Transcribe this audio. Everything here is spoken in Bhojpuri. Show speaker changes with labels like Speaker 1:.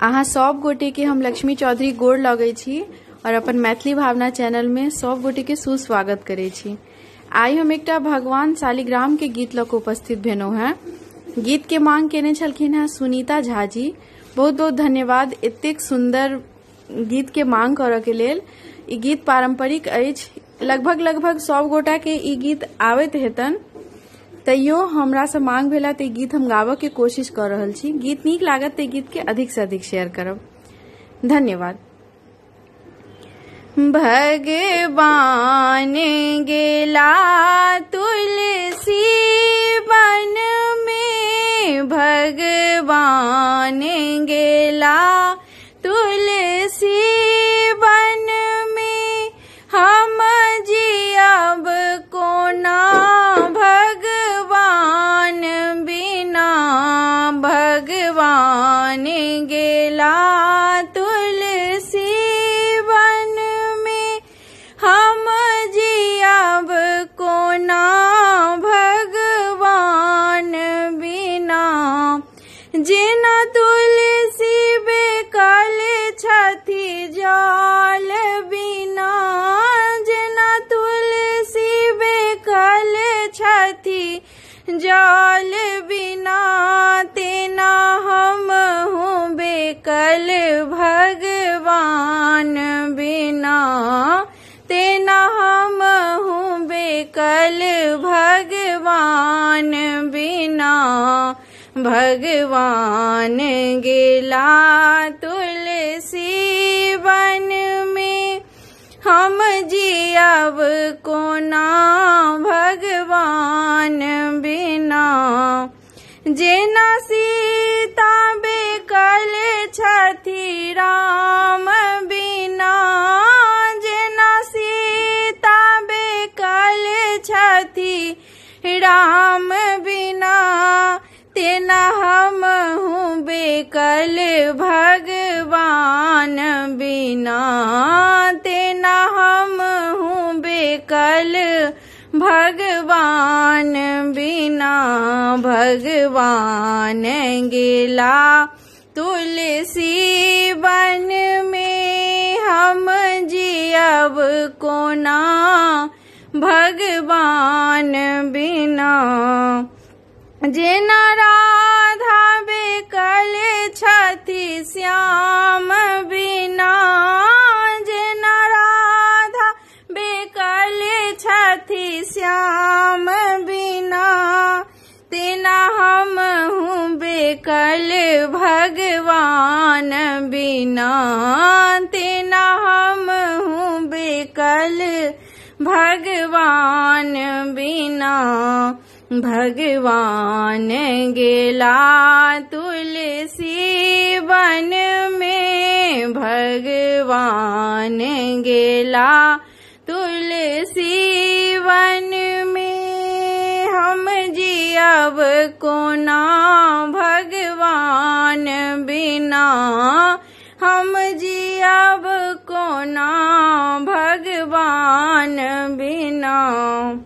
Speaker 1: अहाँ सब गोटे के हम लक्ष्मी चौधरी गोड़ लगै छी और अपन मैथिली भावना चैनल में सब गोटे के सुस्वागत करे छी। आई हम एकटा भगवान शालिग्राम के गीत लक उपस्थित भेलहुं हैं। गीत के मांग केने छलखिन हैं सुनीता झा जी। बहुत बहुत धन्यवाद एतेक सुंदर गीत के मांग करऽ के लेल। ई गीत पारंपरिक अछि, लगभग सब गोटा के ई गीत आबैत हेतन, तैयो हमरा से मांग भेला त गीत हम गाबऽ के कोशिश कर रहल छी। गीत नीक लागत त गीत के अधिक से अधिक शेयर करब। धन्यवाद। भगवान गेला तुलसी वन में, भगवान गेला तुलसी वन में, हम जियब कोना भगवान बिना। भगवान गेला तुलसी वन में, हम जियब कोना भगवान बिना। जेना तुलसी बेकल छथि जल बिना, जेना तुलसी बेकल छथि जल बिना, तेना हम हूँ बेकल भगवान बिना। तेना हम हूँ बेकल भगवान बिना। भगवान गेला तुलसी वन में, हम जियब कोना भगवान बिना। जेना सीता बेकल छथि राम बिना, जेना सीता बेकल छथि राम बिना, तेना हम हूँ बेकल भगवान बिना। तेना हम हूँ बेकल भगवान बिना। भगवान गेला तुलसी वन में, हम जियब कोना भगवान बिना। जेना राधा बेकल छथि श्याम बिना, जेना राधा बेकल छथि श्याम बिना, तेना हम हूँ बेकल भगवान बिना। तेना हम हूँ बेकल भगवान बिना। भगवान गेला तुलसी वन में, भगवान गेला तुलसी वन में, हम जियब कोना भगवान बिना। हम जियब कोना भगवान बिना।